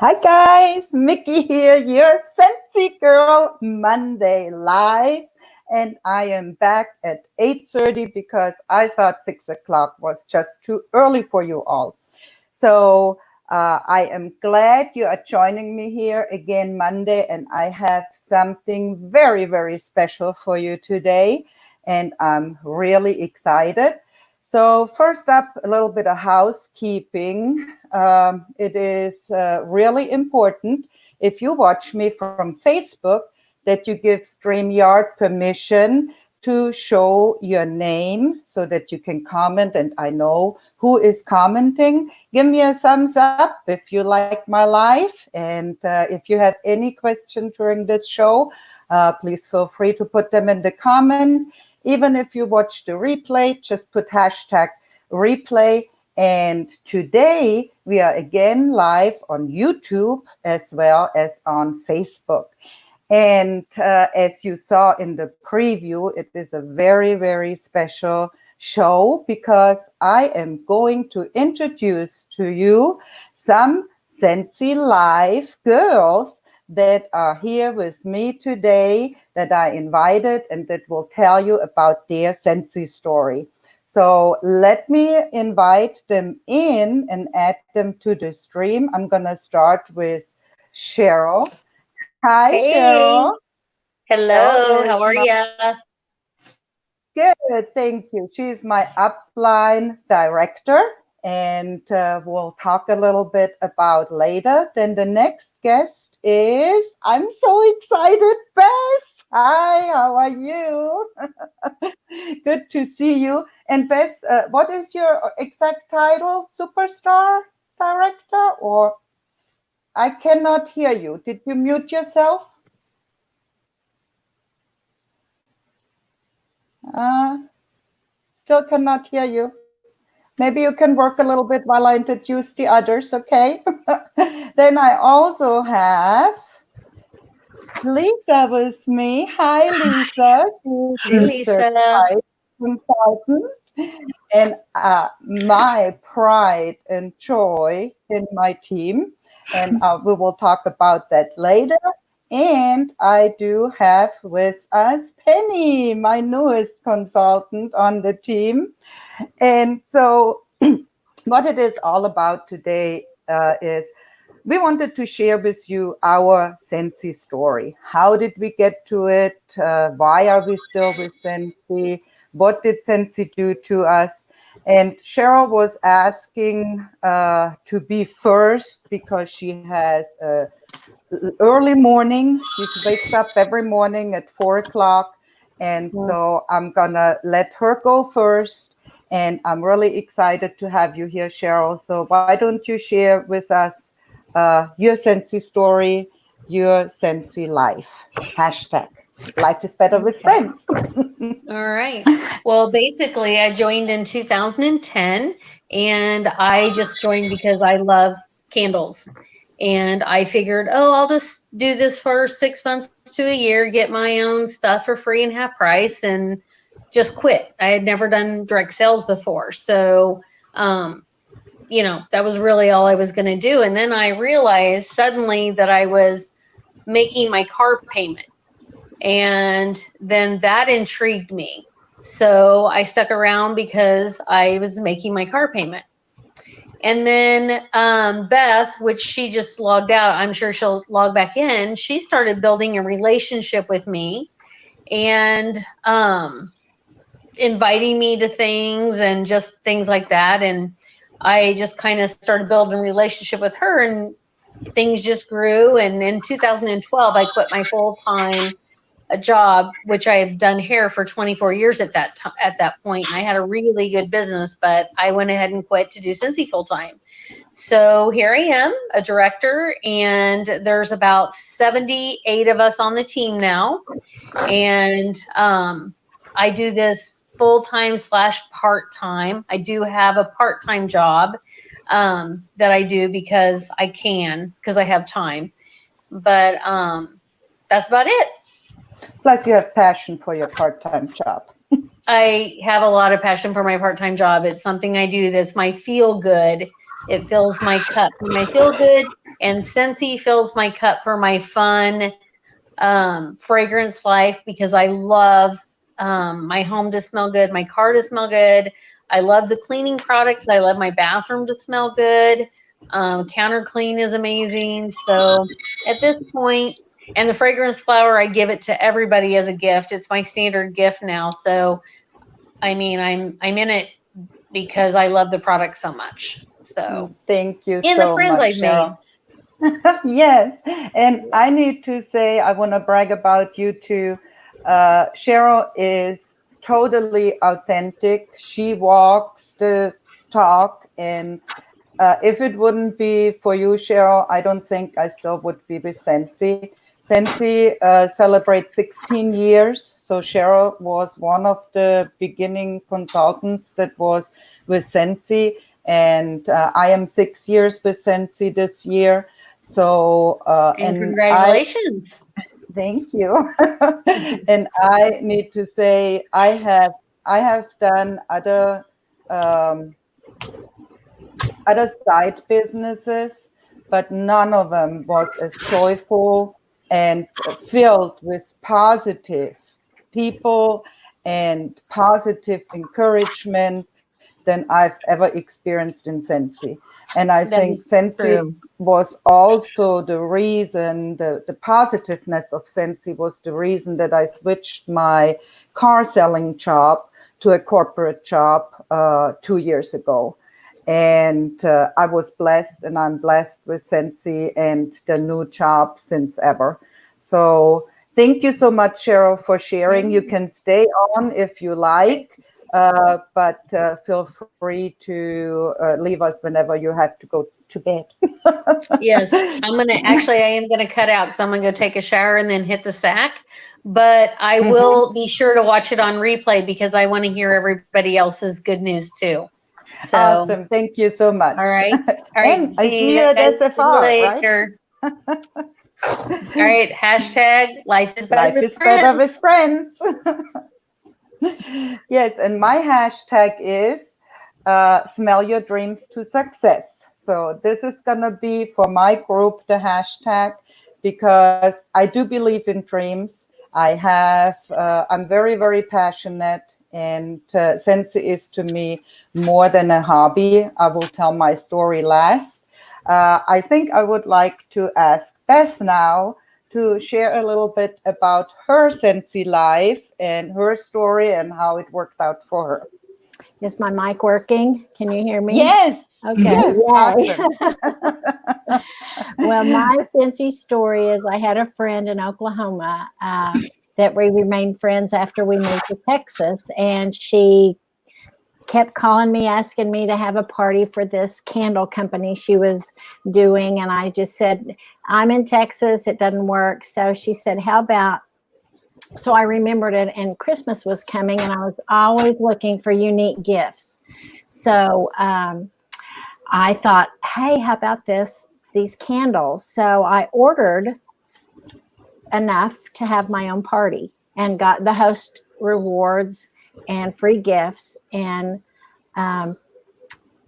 Hi guys, Micky here, your Scentsy Girl Monday live. And I am back at 8:30 because I thought 6 o'clock was just too early for you all. So I am glad you are joining me here again Monday, and I have something very, very special for you today. And I'm really excited. So, first up, a little bit of housekeeping. It is really important if you watch me from Facebook that you give StreamYard permission to show your name so that you can comment and I know who is commenting. Give me a thumbs up if you like my live. And if you have any questions during this show, please feel free to put them in the comment. Even if you watch the replay, just put hashtag replay. And today we are again live on YouTube as well as on Facebook. And as you saw in the preview, it is a very, very special show because I am going to introduce to you some Scentsy Live girls that are here with me today that I invited and that will tell you about their Scentsy story. So let me invite them in and add them to the stream. I'm going to start with Cheryl. Hi, Hey, Cheryl. Cheryl hello, is how are my ya? good, thank you. She's my upline director, and we'll talk a little bit about later. Then the next guest is, I'm so excited, Bess. Hi, how are you? Good to see you. And Bess, what is your exact title? Superstar director? Or I cannot hear you. Did you mute yourself? Uh, Still cannot hear you. Maybe you can work a little bit while I introduce the others, okay? Then I also have Lisa with me. Hi, Lisa. Hey, She's a Lisa. certified consultant and my pride and joy in my team. And we will talk about that later. And I do have with us Penny, my newest consultant on the team. And so, what it is all about today is we wanted to share with you our Scentsy story. How did we get to it? Why are we still with Scentsy? What did Scentsy do to us? And Cheryl was asking to be first because she has early morning. She wakes up every morning at 4 o'clock. And so I'm going to let her go first. And I'm really excited to have you here, Cheryl. So why don't you share with us your Scentsy story, your Scentsy life? Hashtag life is better with Okay. friends. All right. Well, basically, I joined in 2010 and I just joined because I love candles. And I figured, oh, I'll just do this for 6 months to a year, get my own stuff for free and half price, and just quit. I had never done direct sales before. So, that was really all I was going to do. And then I realized suddenly that I was making my car payment. And then that intrigued me. So I stuck around because I was making my car payment. And then Beth, which she just logged out, I'm sure she'll log back in, she started building a relationship with me and inviting me to things and just things like that. And I just kind of started building a relationship with her and things just grew. And in 2012, I quit my full-time job, which I have done hair for 24 years at that point. And I had a really good business, but I went ahead and quit to do Scentsy full time. So here I am, a director, and there's about 78 of us on the team now. And I do this full time / part time. I do have a part time job that I do because I have time. But that's about it. Plus, you have passion for your part-time job. I have a lot of passion for my part-time job. It's something I do that's my feel good. It fills my cup when I feel good, And Scentsy fills my cup for my fun fragrance life, because I love my home to smell good, my car to smell good. I love the cleaning products. I love my bathroom to smell good. Counter clean is amazing. So at this point, and the fragrance flower, I give it to everybody as a gift. It's my standard gift now. So I mean, I'm in it because I love the product so much. So Thank you and the so friends much, I've made. Cheryl. Yes, and I need to say, I want to brag about you too. Cheryl is totally authentic. She walks the talk, and if it wouldn't be for you, Cheryl, I don't think I still would be with Scentsy. Scentsy celebrates 16 years. So Cheryl was one of the beginning consultants that was with Scentsy. And I am 6 years with Scentsy this year. So, And and I congratulations. thank you. And I need to say, I have done um, other side businesses, but none of them was as joyful and filled with positive people and positive encouragement than I've ever experienced in Scentsy. And I That think is Scentsy true. was also the reason, the positiveness of Scentsy was the reason that I switched my car selling job to a corporate job 2 years ago. And I was blessed, and I'm blessed with Scentsy and the new job since ever. So thank you so much, Cheryl, for sharing. You can stay on if you like, but feel free to leave us whenever you have to go to bed. Yes, I am gonna cut out because I'm gonna go take a shower and then hit the sack. But I Mhm. will be sure to watch it on replay because I want to hear everybody else's good news too. So, Awesome. Thank you so all much. right, all right. And I See see you you at guys SFR, right? later. All right. Hashtag life is better Life with is better with friends. friends. Yes, and my hashtag is smell your dreams to success. So this is going to be for my group the hashtag, because I do believe in dreams. I'm very, very passionate, and Sense is to me more than a hobby. I will tell my story last. I think I would like to ask Beth now to share a little bit about her Sensi life and her story and how it worked out for her. Is my mic working? Can you hear me? Yes, Okay, yes, yay. awesome. Well, my fancy story is I had a friend in Oklahoma that we remained friends after we moved to Texas, and she kept calling me, asking me to have a party for this candle company she was doing. And I just said, I'm in Texas, it doesn't work. So she said, how about, so I remembered it, and Christmas was coming, and I was always looking for unique gifts. So I thought, hey, how about these candles? So I ordered enough to have my own party and got the host rewards and free gifts, and um,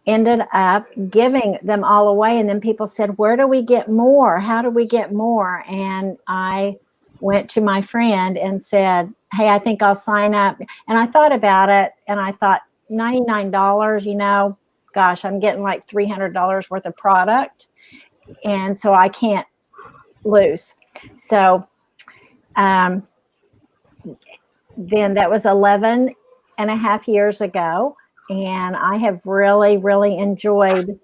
ended up giving them all away. And then people said, where do we get more? How do we get more? And I went to my friend and said, hey, I think I'll sign up. And I thought about it, and I thought, $99, gosh, I'm getting like $300 worth of product. And so I can't lose. So um, then that was 11 and a half years ago. And I have really, really enjoyed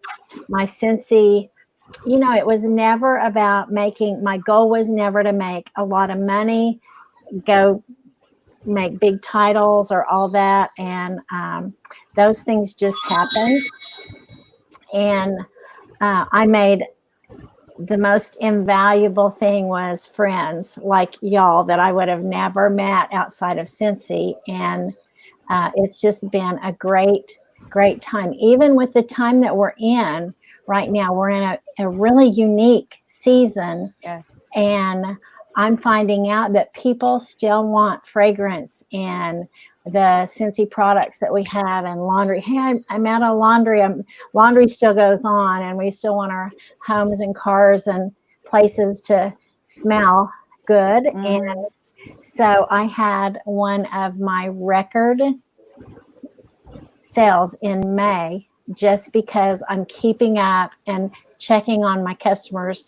my Scentsy. It was never about my goal was never to make a lot of money, go make big titles or all that. And those things just happened. And I made the most invaluable thing was friends like y'all that I would have never met outside of Scentsy. And it's just been a great, great time. Even with the time that we're in right now, we're in a really unique season. Yeah. And I'm finding out that people still want fragrance and the Scentsy products that we have and laundry. Hey, I'm out of laundry. Laundry still goes on, and we still want our homes and cars and places to smell good. And so I had one of my record sales in May just because I'm keeping up and checking on my customers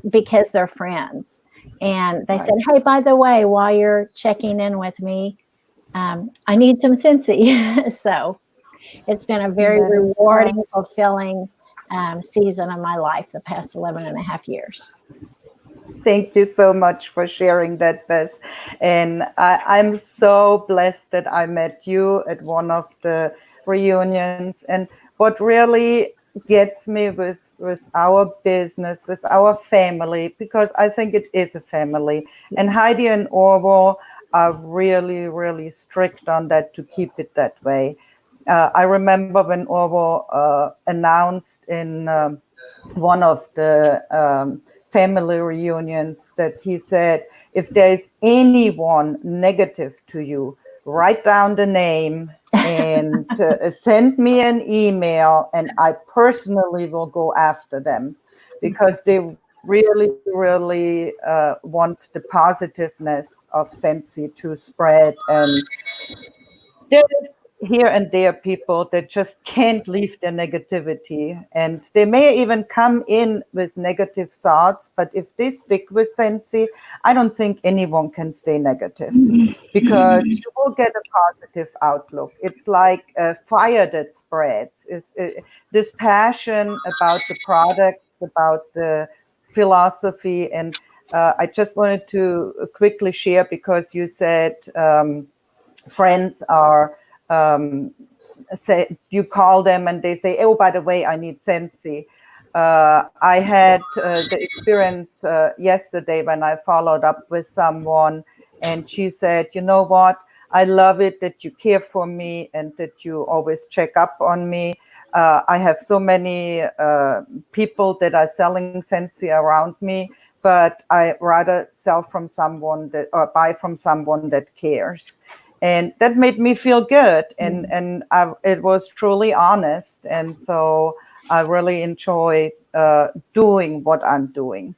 because they're friends. And they said, hey, by the way, while you're checking in with me, I need some Scentsy. So it's been a very rewarding, fulfilling season of my life the past 11 and a half years. Thank you so much for sharing that, Beth. And I'm so blessed that I met you at one of the reunions. And what really gets me with our business, with our family, because I think it is a family. And Heidi and Orwo are really, really strict on that to keep it that way. I remember when Orwo announced in one of the family reunions that he said, if there is anyone negative to you, write down the name and send me an email, and I personally will go after them, because they really, really want the positiveness of Scentsy to spread. And there's here and there people that just can't leave their negativity, and they may even come in with negative thoughts, but if they stick with Scentsy, I don't think anyone can stay negative, because you will get a positive outlook. It's like a fire that spreads. This passion about the product, about the philosophy. And I just wanted to quickly share, because you said friends are say, you call them and they say, oh, by the way, I need Scentsy. I had the experience yesterday when I followed up with someone, and she said, you know what, I love it that you care for me and that you always check up on me. I have so many people that are selling Scentsy around me, but I rather sell from someone that, or buy from someone that cares. And that made me feel good. And it was truly honest. And so I really enjoy doing what I'm doing.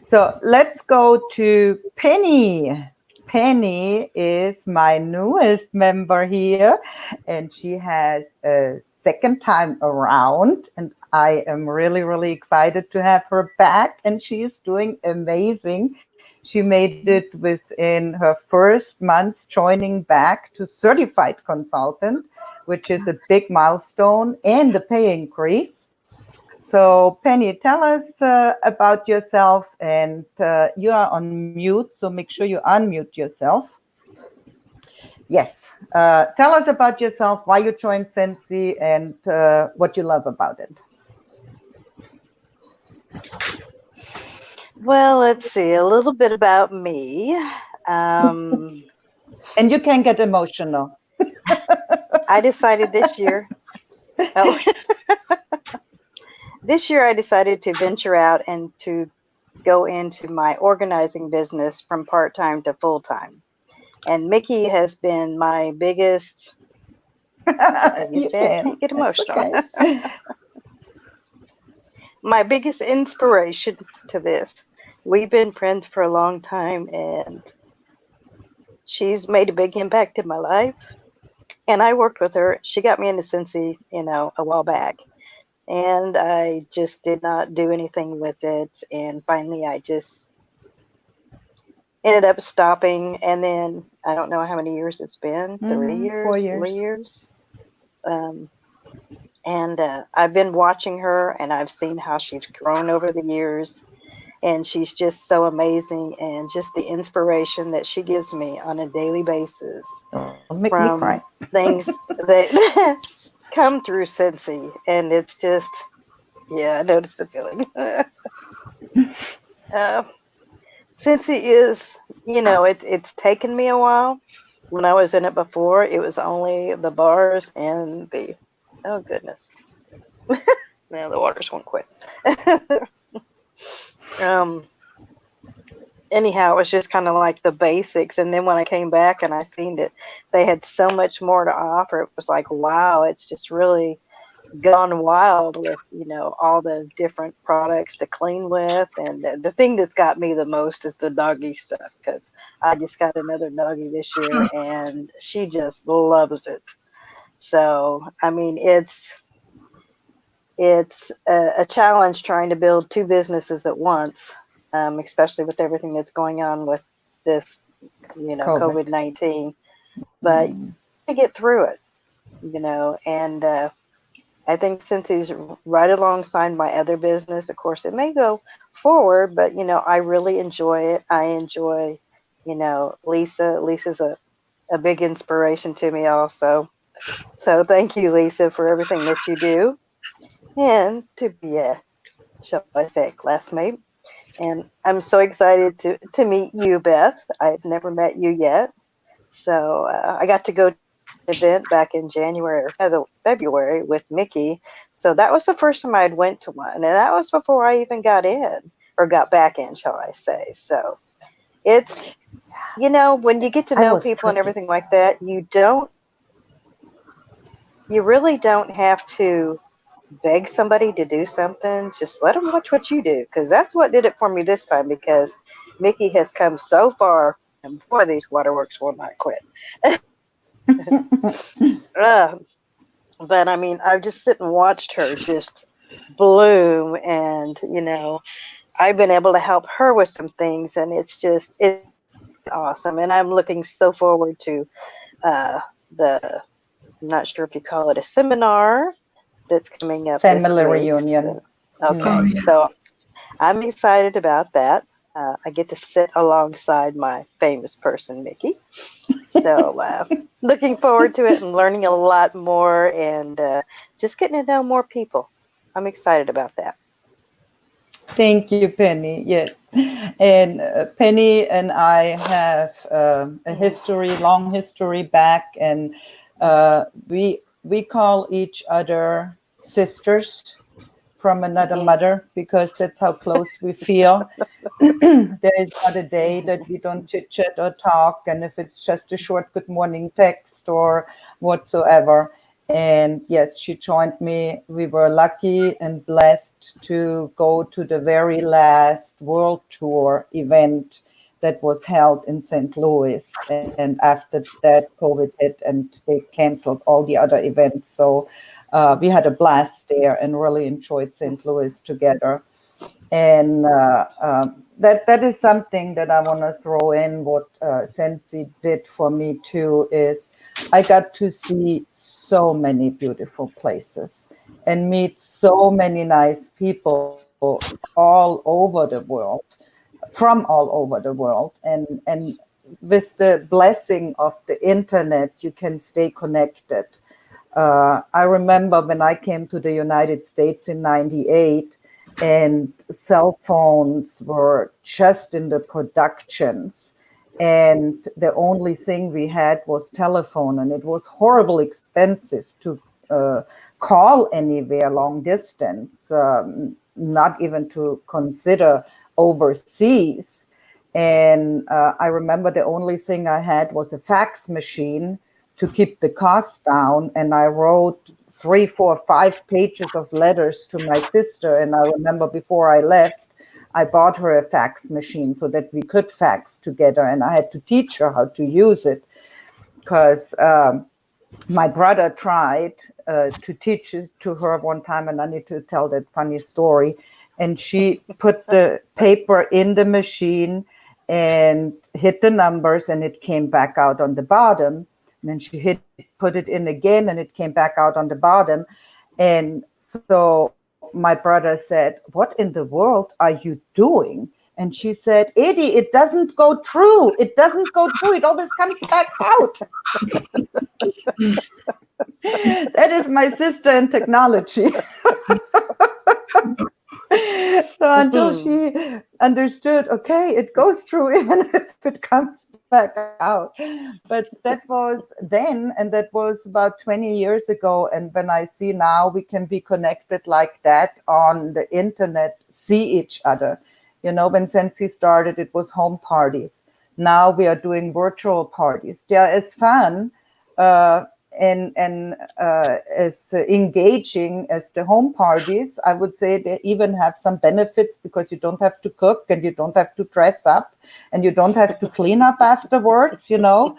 So let's go to Penny. Penny is my newest member here, and she has a second time around. And I am really, really excited to have her back, and she is doing amazing. She made it within her first month joining back to certified consultant, which is a big milestone and a pay increase. So Penny, tell us about yourself, and you are on mute, so make sure you unmute yourself. Yes. Tell us about yourself, why you joined Scentsy, and what you love about it. Well, let's see, a little bit about me. And you can get emotional. I decided this year, this year I decided to venture out and to go into my organizing business from part-time to full-time. And Micky has been my biggest, you say I can't get emotional. Okay. My biggest inspiration to this. We've been friends for a long time, and she's made a big impact in my life. And I worked with her. She got me into Scentsy, a while back. And I just did not do anything with it. And finally, I just ended up stopping. And then I don't know how many years it's been, 3 years, 4 years. And I've been watching her, and I've seen how she's grown over the years. And she's just so amazing, and just the inspiration that she gives me on a daily basis from things that come through Scentsy. And it's just, yeah, I noticed the feeling. Scentsy is, it's taken me a while. When I was in it before, it was only the bars and the, oh goodness. Now the waters won't quit. anyhow, it was just kind of like the basics. And then when I came back and I seen that they had so much more to offer, it was like, wow, it's just really gone wild with, all the different products to clean with. And the thing that's got me the most is the doggy stuff, because I just got another doggy this year and she just loves it. So, I mean, it's a challenge trying to build two businesses at once, especially with everything that's going on with this, COVID. COVID-19. But I get through it, and I think since he's right alongside my other business, of course, it may go forward, but, I really enjoy it. I enjoy, Lisa. Lisa's a big inspiration to me also. So thank you, Lisa, for everything that you do, and to be a, shall I say, classmate. And I'm so excited to meet you, Beth. I've never met you yet. So I got to go to an event back in January or February with Micky. So that was the first time I'd went to one. And that was before I even got in, or got back in, shall I say. So it's, when you get to know people and everything like that, you really don't have to beg somebody to do something. Just let them watch what you do, because that's what did it for me this time, because Micky has come so far, and boy, these waterworks will not quit. But I mean, I've just sit and watched her just bloom, and I've been able to help her with some things, and it's awesome. And I'm looking so forward to the, I'm not sure if you call it a seminar, that's coming up Family this week. reunion. Okay, so I'm excited about that. I get to sit alongside my famous person, Micky. So looking forward to it and learning a lot more, and just getting to know more people. I'm excited about that. Thank you, Penny. Yes. And Penny and I have a long history back, and we call each other sisters from another mother, because that's how close we feel. There is not a day that we don't chit chat or talk, and if it's just a short good morning text or whatsoever. And yes, she joined me. We were lucky and blessed to go to the very last world tour event that was held in St. Louis. And after that, COVID hit and they canceled all the other events. So we had a blast there and really enjoyed St. Louis together. And that is something that I want to throw in. What Sensi did for me too is I got to see so many beautiful places and meet so many nice people all over the world, from all over the world. And with the blessing of the internet, you can stay connected. I remember when I came to the United States in '98, and cell phones were just in the productions. And the only thing we had was telephone, and it was horribly expensive to call anywhere long distance, not even to consider overseas. And I remember the only thing I had was a fax machine to keep the costs down. And I wrote 3, 4, 5 pages of letters to my sister. And I remember before I left, I bought her a fax machine so that we could fax together. And I had to teach her how to use it, because my brother tried to teach it to her one time, and I need to tell that funny story. And she put the paper in the machine and hit the numbers, and it came back out on the bottom. And then she put it in again, and it came back out on the bottom. And so my brother said, "What in the world are you doing?" And she said, "Eddie, it doesn't go through. It doesn't go through. It always comes back out." That is my sister in technology. So until she understood, okay, it goes through even if it comes back out. But that was then, and that was about 20 years ago. And when I see now we can be connected like that on the internet, see each other, You know, when Sensi started, it was home parties. Now we are doing virtual parties. They are as fun and as engaging as the home parties. I would say they even have some benefits because you don't have to cook and you don't have to dress up and you don't have to clean up afterwards, you know.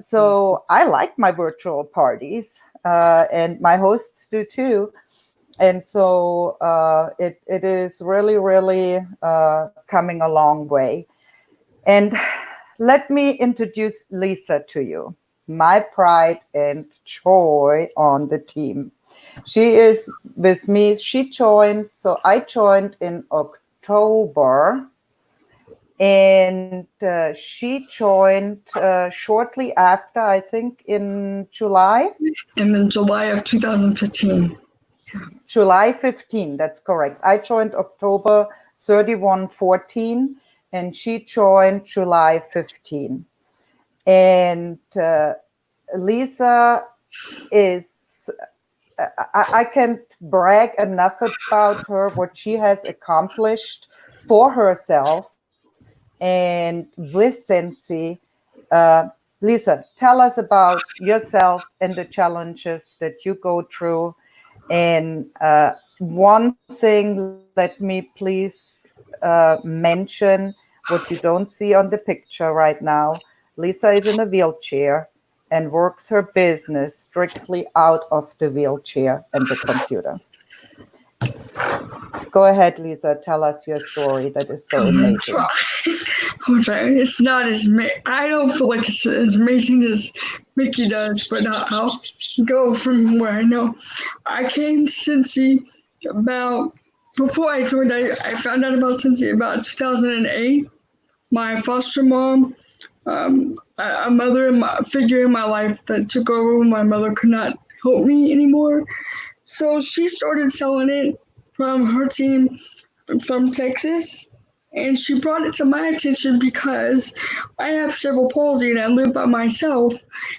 So I like my virtual parties, and my hosts do too. And so it is really coming a long way. And let me introduce Lisa to you, my pride and joy on the team. She is with me. So I joined in October, and she joined shortly after, I think in July. And in July of 2015. July 15, that's correct. I joined October 31, 14, and she joined July 15. And Lisa is, I can't brag enough about her, what she has accomplished for herself and with Sensi. Lisa, tell us about yourself and the challenges that you go through. And one thing, let me please mention what you don't see on the picture right now. Lisa is in a wheelchair and works her business strictly out of the wheelchair and the computer. Go ahead, Lisa. Tell us your story. That is so amazing. I'm trying. It's not as I don't feel like it's as amazing as Micky does, but I'll go from where I know. I came to Cincy about, before I joined, I found out about Cincy about 2008. My foster mom, a mother figure in my life that took over when my mother could not help me anymore. So she started selling it from her team from Texas. And she brought it to my attention because I have cerebral palsy and I live by myself.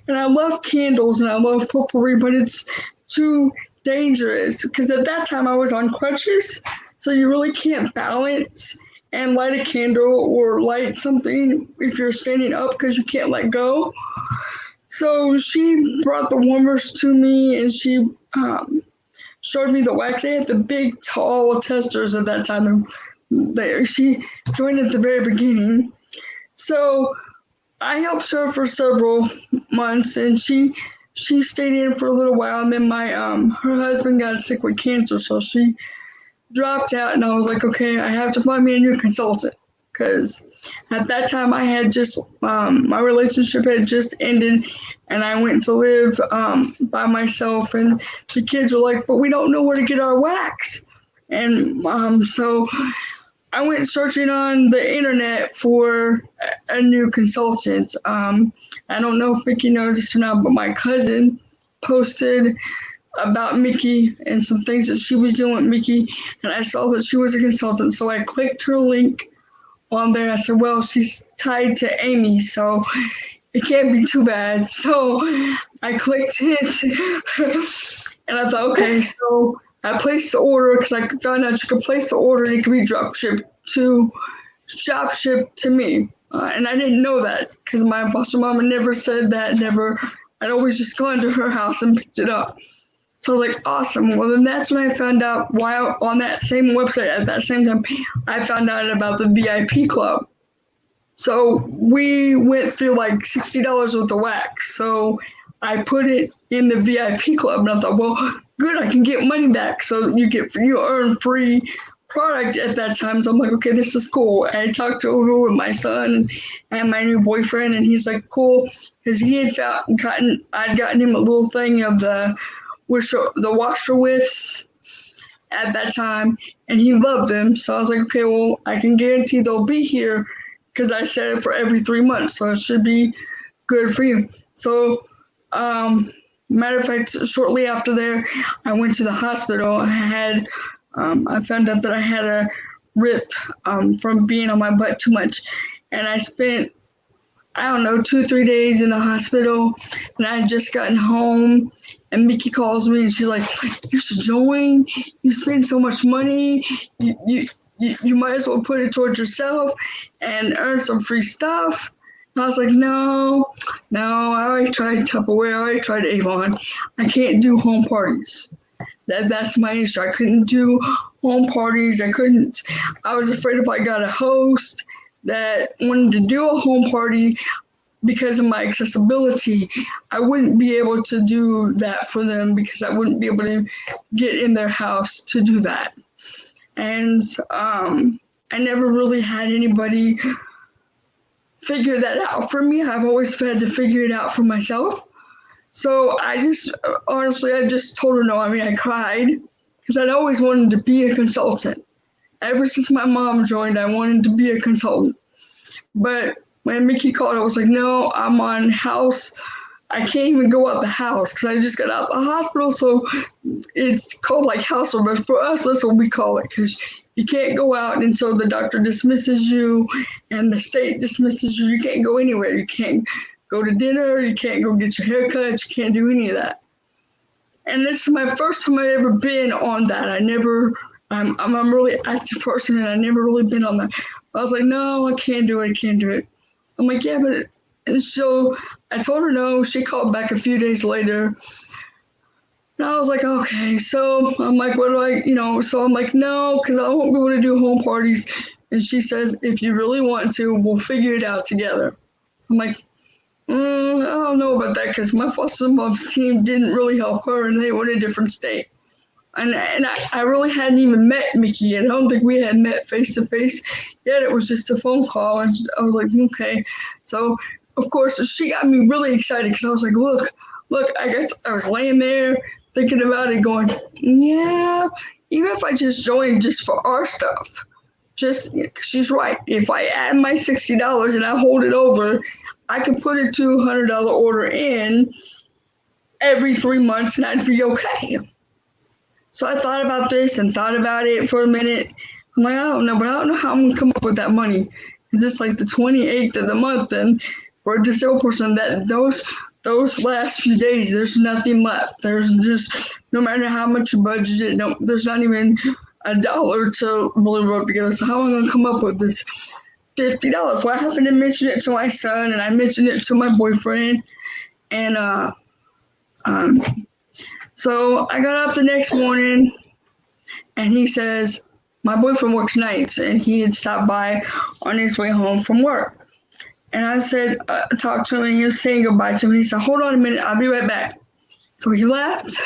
And I love candles and I love potpourri, but it's too dangerous because at that time I was on crutches. So you really can't balance and light a candle or light something if you're standing up because you can't let go. So she brought the warmers to me and she showed me the wax. They had the big, tall testers at that time. She joined at the very beginning. So I helped her for several months and she stayed in for a little while, and then my her husband got sick with cancer, so she dropped out, and I was like, okay, I have to find me a new consultant because at that time I had just my relationship had just ended and I went to live by myself, and the kids were like, but we don't know where to get our wax. And so I went searching on the internet for a new consultant. I don't know if Micky knows this or not, but my cousin posted about Micky and some things that she was doing with Micky, and I saw that she was a consultant. So I clicked her link on there. I said, well, she's tied to Amy, so it can't be too bad. So I clicked it and I thought, okay, so I placed the order because I found out you could place the order and it could be drop shipped to me. And I didn't know that because my foster mama never said that, I'd always just gone to her house and picked it up. So I was like, awesome. Well, then that's when I found out why on that same website at that same time, I found out about the VIP club. So we went through like $60 worth of wax. So I put it in the VIP club and I thought, well, good, I can get money back. So you earn free product at that time. So I'm like, okay, this is cool. I talked over with my son and my new boyfriend, and he's like, cool, because he had I'd gotten him a little thing of the washer whiffs at that time, and he loved them. So I was like, okay, well, I can guarantee they'll be here because I set it for every 3 months, so it should be good for you. So matter of fact, shortly after there, I went to the hospital. I found out that I had a rip from being on my butt too much. And I spent, 2-3 days in the hospital. And I had just gotten home. And Micky calls me and she's like, you should join. You spend so much money. you might as well put it towards yourself and earn some free stuff. And I was like, no, I already tried Tupperware, I already tried Avon. I can't do home parties. That's my issue. I couldn't do home parties. I was afraid if I got a host that wanted to do a home party because of my accessibility, I wouldn't be able to do that for them because I wouldn't be able to get in their house to do that. And I never really had anybody figure that out for me. I've always had to figure it out for myself. So I just told her no. I mean, I cried because I'd always wanted to be a consultant. Ever since my mom joined, I wanted to be a consultant. But when Micky called, I was like, no, I'm on house. I can't even go out the house because I just got out of the hospital. So it's called like house arrest. For us, that's what we call it, because you can't go out until the doctor dismisses you and the state dismisses you. You can't go anywhere. You can't go to dinner. You can't go get your hair cut. You can't do any of that. And this is my first time I'd ever been on that. I'm a really active person, and I never really been on that. I was like, no, I can't do it. I'm like, yeah, but, and so I told her no. She called back a few days later. And I was like, okay. So I'm like, what do I, so I'm like, no, because I won't be able to do home parties. And she says, if you really want to, we'll figure it out together. I'm like, I don't know about that, because my foster mom's team didn't really help her, and they were in a different state. And I really hadn't even met Micky, and I don't think we had met face to face yet. It was just a phone call, and I was like, okay. So of course she got me really excited, because I was like, look, I was laying there thinking about it, going, yeah, even if I just joined just for our stuff, she's right. If I add my $60 and I hold it over, I could put a $200 order in every 3 months, and I'd be okay. So I thought about this and thought about it for a minute. I'm like, I don't know how I'm gonna come up with that money. It's just like the 28th of the month, and for a disabled person, that those last few days, there's nothing left. There's just, no matter how much you budget, no, there's not even $1 to really rub together. So how am I gonna come up with this $50? Well, I happened to mention it to my son, and I mentioned it to my boyfriend, and so I got up the next morning, and he says, my boyfriend works nights, and he had stopped by on his way home from work. And I said, talked to him, and he was saying goodbye to him. And he said, hold on a minute, I'll be right back. So he left,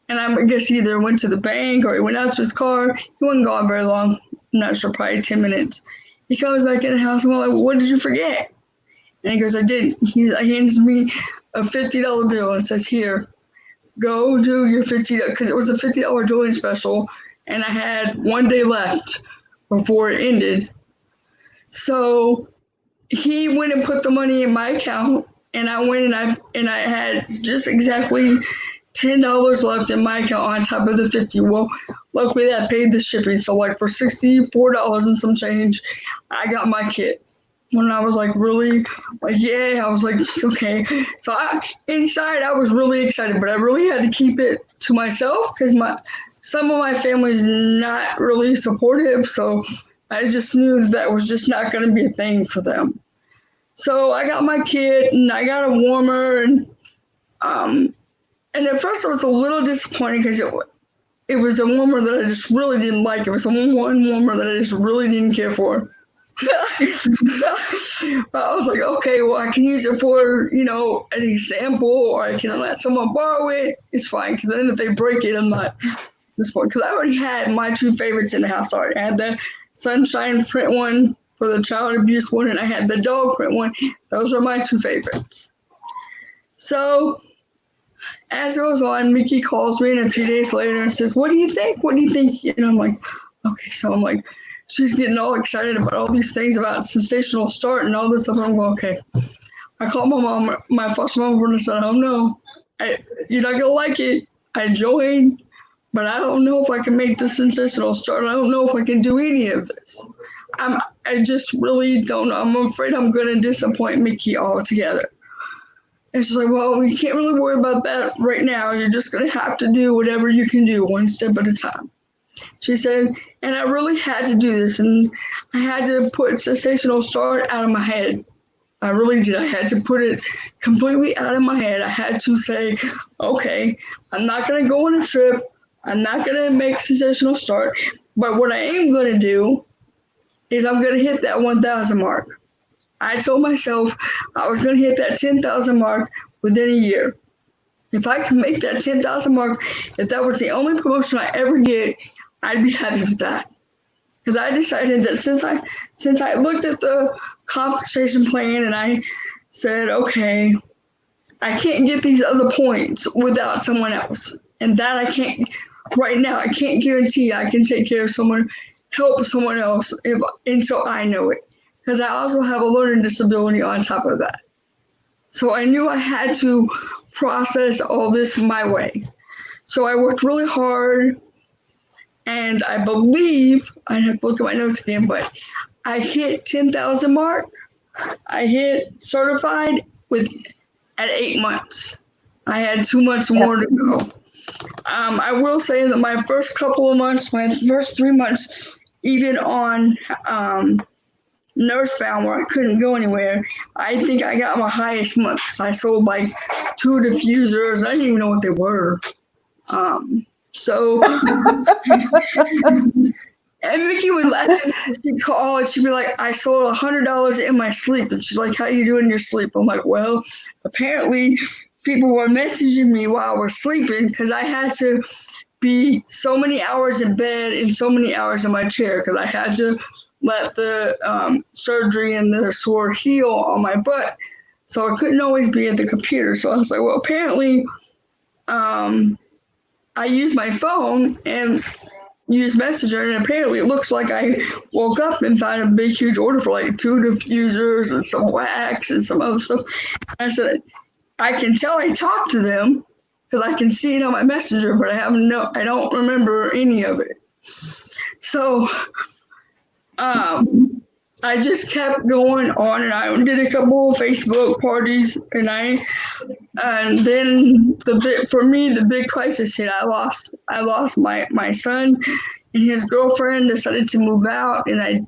and I guess he either went to the bank or he went out to his car. He wasn't gone very long. I'm not sure, probably 10 minutes. He comes back in the house, and I'm like, what did you forget? And he goes, I didn't. He hands me a $50 bill and says, here, go do your $50, because it was a $50 joining special, and I had 1 day left before it ended. So he went and put the money in my account, and I went and I had just exactly $10 left in my account on top of the 50. Well, luckily that paid the shipping. So like for $64 and some change, I got my kit. When I was like really like, yeah, I was like, okay. So inside I was really excited, but I really had to keep it to myself, because some of my family is not really supportive. So I just knew that was just not going to be a thing for them. So I got my kit, and I got a warmer, and at first I was a little disappointed, because it was a warmer that I just really didn't like. It was one warmer that I just really didn't care for. But I was like, okay, well, I can use it for, an example, or I can let someone borrow it. It's fine, because then if they break it, I'm not this point. Because I already had my two favorites in the house. I had the sunshine print one for the child abuse one, and I had the dog print one. Those are my two favorites. So as it goes on, Micky calls me in a few days later and says, what do you think? And I'm like, okay. So I'm like, she's getting all excited about all these things about sensational start and all this stuff. I'm going, okay. I called my mom, my foster mom, and I said, oh no, you're not going to like it. I joined, but I don't know if I can make the sensational start. I don't know if I can do any of this. I just really don't know. I'm afraid I'm going to disappoint Micky altogether. And she's like, well, we can't really worry about that right now. You're just going to have to do whatever you can do, one step at a time. She said, and I really had to do this, and I had to put cessational start out of my head. I really did. I had to put it completely out of my head. I had to say, okay, I'm not going to go on a trip. I'm not going to make cessational start. But what I am going to do is I'm going to hit that 1,000 mark. I told myself I was going to hit that 10,000 mark within a year. If I could make that 10,000 mark, if that was the only promotion I ever get, I'd be happy with that. Because I decided that since I looked at the compensation plan and I said, okay, I can't get these other points without someone else. And that I can't, right now, I can't guarantee I can take care of someone, help someone else until I know it. Because I also have a learning disability on top of that. So I knew I had to process all this my way. So I worked really hard, and I believe, I have to look at my notes again, but I hit 10,000 mark. I hit certified at 8 months. I had 2 months more to go. I will say that my first couple of months, my first 3 months, even on Nurse Found where I couldn't go anywhere, I think I got my highest months. I sold like 2 diffusers. I didn't even know what they were. So, and Mickey would laugh at me. She'd call and she'd be like, I sold $100 in my sleep. And she's like, how you doing in your sleep? I'm like, well, apparently people were messaging me while we're sleeping because I had to be so many hours in bed and so many hours in my chair because I had to let the surgery and the sore heal on my butt. So I couldn't always be at the computer. So I was like, well, apparently I use my phone and use Messenger, and apparently it looks like I woke up and found a big, huge order for like 2 diffusers and some wax and some other stuff. I said, I can tell I talked to them because I can see it on my Messenger, but I don't remember any of it. So I just kept going on, and I did a couple of Facebook parties, and then for me the big crisis hit. I lost my son, and his girlfriend decided to move out, and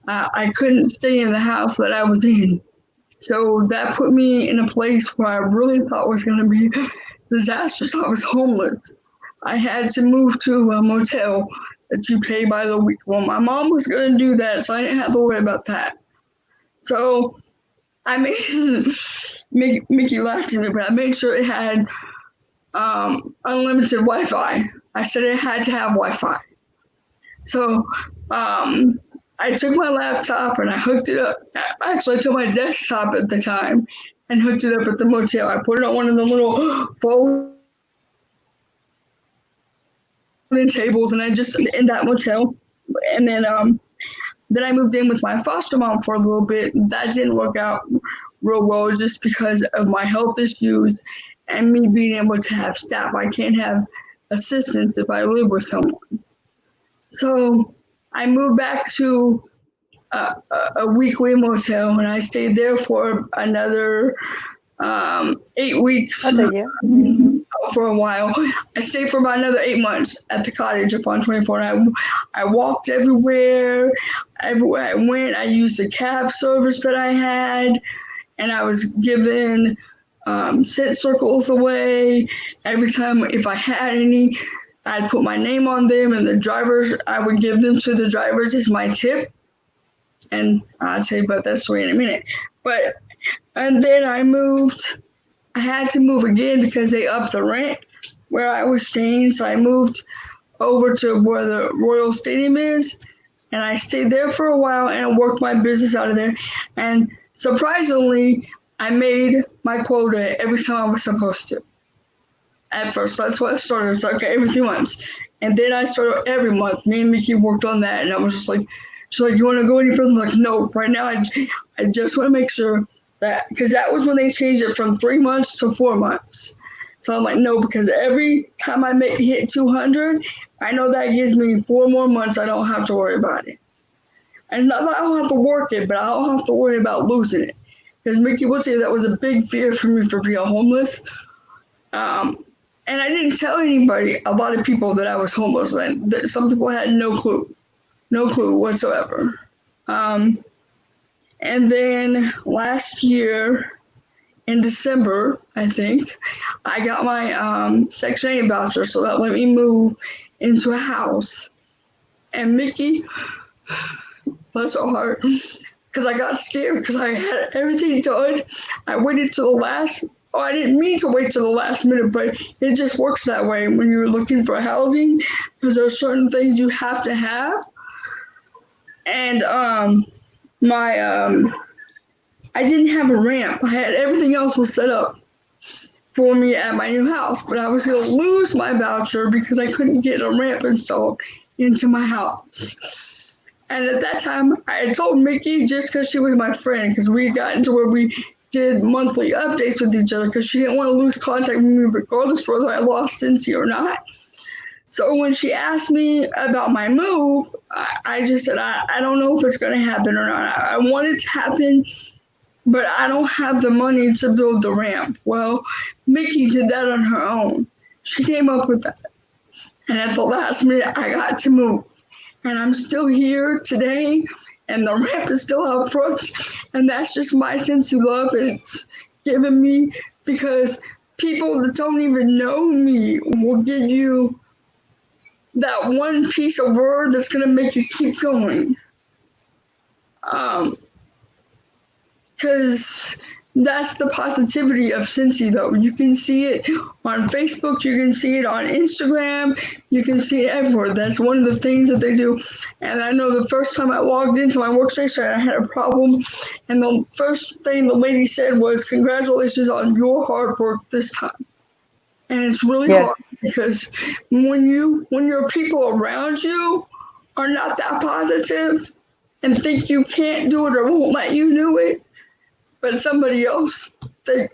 I couldn't stay in the house that I was in. So that put me in a place where I really thought was going to be disastrous. I was homeless. I had to move to a motel that you pay by the week. Well, my mom was going to do that, so I didn't have to worry about that. So I made Mickey laughed at me, but I made sure it had unlimited Wi-Fi. I said it had to have Wi-Fi. So I took my laptop and I hooked it up. Actually, I took my desktop at the time and hooked it up at the motel. I put it on one of the little folding tables, and I just in that motel. And then I moved in with my foster mom for a little bit. That didn't work out real well just because of my health issues and me being able to have staff. I can't have assistants if I live with someone. So I moved back to a weekly motel, and I stayed there for another 8 weeks. For a while. I stayed for about another 8 months at the cottage up on 24. And I walked everywhere. Everywhere I went, I used the cab service that I had, and I was given scent circles away. Every time, if I had any, I'd put my name on them, and the drivers, I would give them to the drivers as my tip. And I'll tell you about that story in a minute. And then I had to move again because they upped the rent where I was staying. So I moved over to where the Royal Stadium is, and I stayed there for a while and worked my business out of there. And surprisingly, I made my quota every time I was supposed to. At first, that's what I started. It's like every 3 months. And then I started every month. Me and Mickey worked on that, and I was just like, she's like, you want to go any further? I'm like, no, right now I just want to make sure that, because that was when they changed it from 3 months to 4 months. So I'm like, no, because every time I hit 200, I know that gives me 4 more months. I don't have to worry about it. And not that I don't have to work it, but I don't have to worry about losing it. Because Mickey will say that was a big fear for me for being homeless. And I didn't tell anybody, a lot of people, that I was homeless. And some people had no clue whatsoever. And then last year in December, I think, I got my Section 8 voucher, so that let me move into a house. And Mickey, bless her heart, because I got scared because I had everything done. I waited till the last. Oh, I didn't mean to wait till the last minute, but it just works that way when you're looking for housing, because there are certain things you have to have. And my I didn't have a ramp. I had everything else was set up for me at my new house, but I was going to lose my voucher because I couldn't get a ramp installed into my house. And at that time, I had told Mickey, just because she was my friend, because we got into where we did monthly updates with each other, because she didn't want to lose contact with me regardless whether I lost Cincy or not. So when she asked me about my move, I just said, I don't know if it's going to happen or not. I want it to happen, but I don't have the money to build the ramp. Well, Mickey did that on her own. She came up with that. And at the last minute, I got to move. And I'm still here today, and the ramp is still out front. And that's just my sense of love it's given me, because people that don't even know me will give you that one piece of word that's going to make you keep going. Because that's the positivity of Cincy, though. You can see it on Facebook, you can see it on Instagram, you can see it everywhere. That's one of the things that they do. And I know the first time I logged into my workstation, I had a problem, and the first thing the lady said was, "Congratulations on your hard work this time." And it's really Yes. hard, because when your people around you are not that positive and think you can't do it or won't let you do it, but somebody else that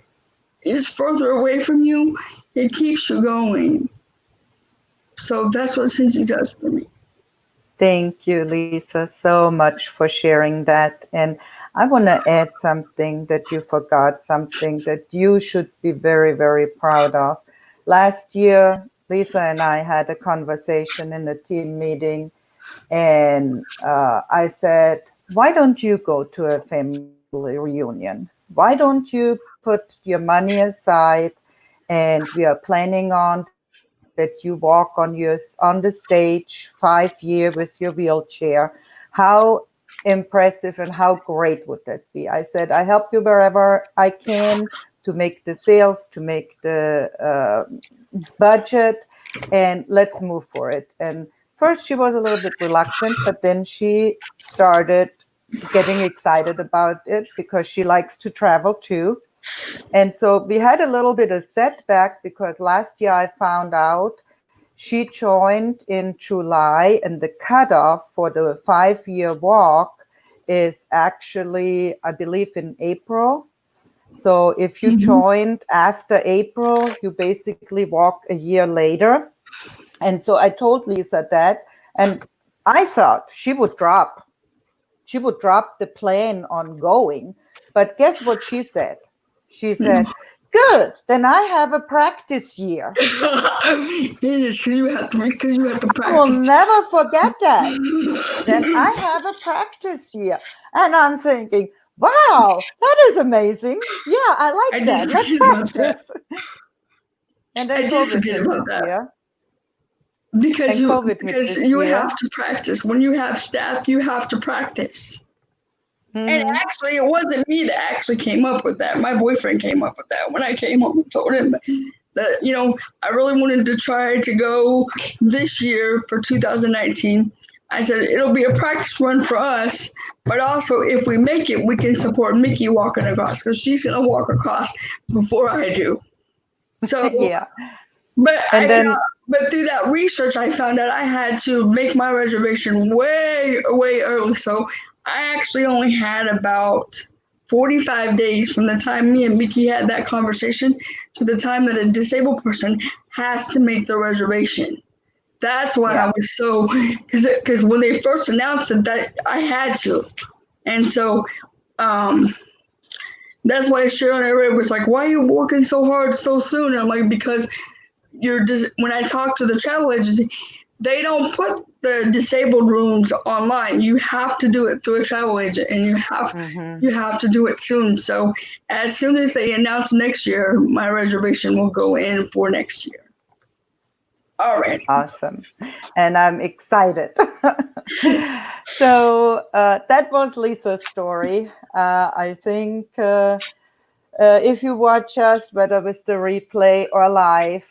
is further away from you, it keeps you going. So that's what Cincy does for me. Thank you, Lisa, so much for sharing that. And I want to add something that you forgot, something that you should be very, very proud of. Last year, Lisa and I had a conversation in a team meeting, and I said, why don't you go to a family reunion? Why don't you put your money aside? And we are planning on that you walk on the stage 5 years with your wheelchair. How impressive and how great would that be? I said, I help you wherever I can to make the sales, to make the budget, and let's move for it. And first she was a little bit reluctant, but then she started getting excited about it because she likes to travel too. And so we had a little bit of setback because last year I found out she joined in July, and the cutoff for the 5-year walk is actually, I believe, in April. So if you joined after April, you basically walk a year later. And so I told Lisa that, and I thought she would drop the plan on going. But guess what she said? She said, good, then I have a practice year. Yes, because you have to I will practice. never forget that. Then I have a practice year. And I'm thinking, wow, that is amazing. Yeah, I like that. Let's practice. And then I did COVID forget hit about this that. year. Because And COVID hit because this you year. have to practice. When you have staff, you have to practice. And Mhm. actually, it wasn't me that actually came up with that. My boyfriend came up with that. When I came home and told him that I really wanted to try to go this year for 2019. I said, it'll be a practice run for us, but also if we make it, we can support Micky walking across, because she's going to walk across before I do. So, Yeah. but And then but through that research, I found out I had to make my reservation way, way early. So I actually only had about 45 days from the time me and Micky had that conversation to the time that a disabled person has to make the reservation. That's why I was so, because when they first announced it, that I had to. And so that's why Sharon Ray was like, why are you working so hard so soon? And I'm like, because when I talk to the travel agency, they don't put the disabled rooms online. You have to do it through a travel agent, and Mm-hmm. you have to do it soon. So as soon as they announce next year, my reservation will go in for next year. Already. Awesome. And I'm excited. So that was Lisa's story. I think if you watch us, whether with the replay or live,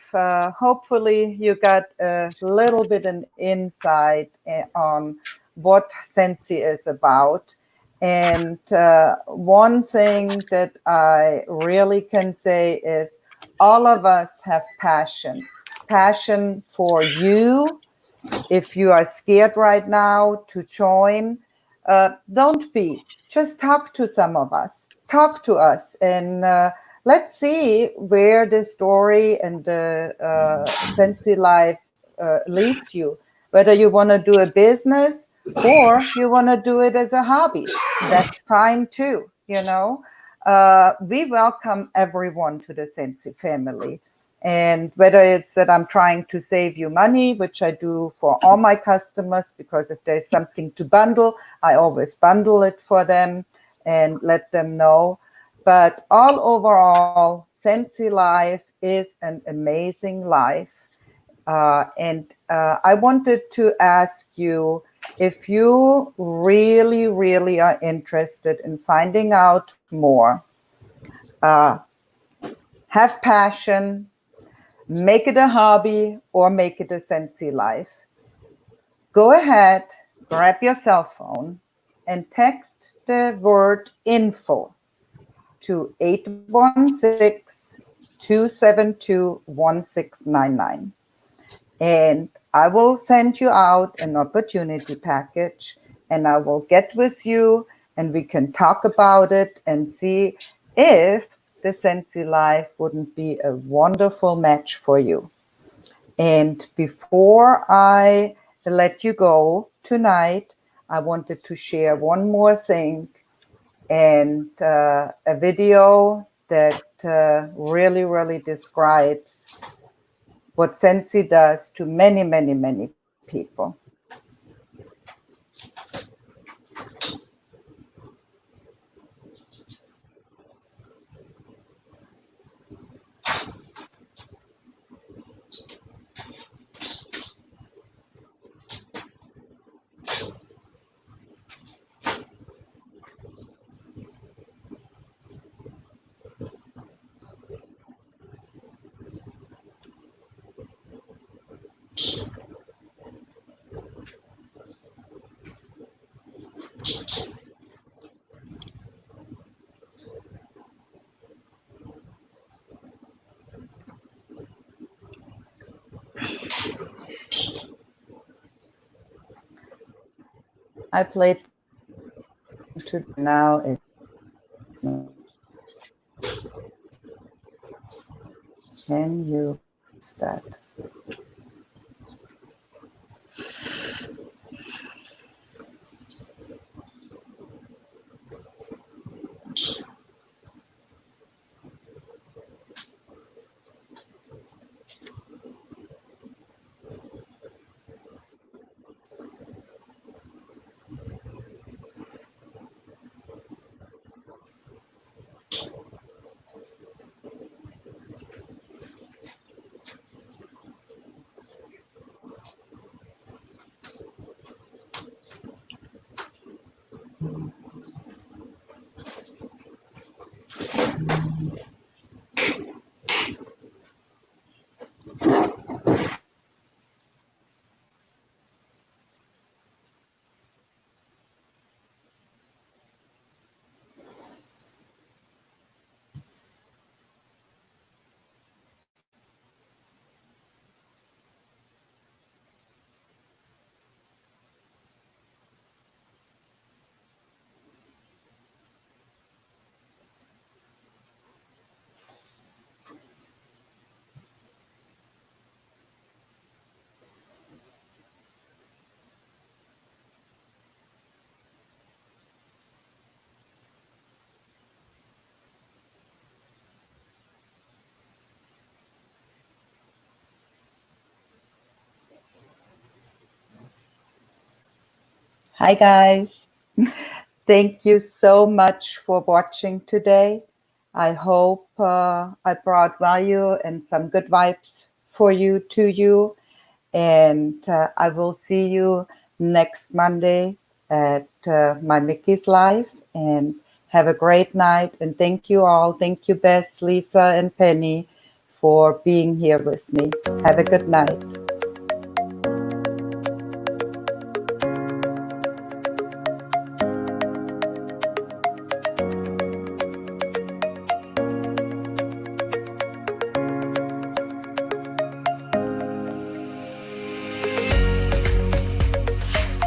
hopefully you got a little bit an insight on what Sensi is about. And one thing that I really can say is all of us have passion for you. If you are scared right now to join, don't be. Just talk to some of us. Talk to us, and let's see where the story and the Sensi life leads you. Whether you want to do a business or you want to do it as a hobby, that's fine too. We welcome everyone to the Sensi family. And whether it's that I'm trying to save you money, which I do for all my customers, because if there's something to bundle, I always bundle it for them and let them know. But all overall, Sensi Life is an amazing life. And I wanted to ask you if you really, really are interested in finding out more, uh, have passion, make it a hobby, or make it a Sensi life. Go ahead, grab your cell phone, and text the word info to 816-272-1699. And I will send you out an opportunity package, and I will get with you and we can talk about it and see if the Sensi Life wouldn't be a wonderful match for you. And before I let you go tonight, I wanted to share one more thing, and a video that really, really describes what Sensi does to many, many, many people. I played to now. It's can you that? Hi, guys. Thank you so much for watching today. I hope I brought value and some good vibes for you to you. And I will see you next Monday at my Mickey's Live. And have a great night. And thank you all. Thank you, Bess, Lisa, and Penny for being here with me. Have a good night.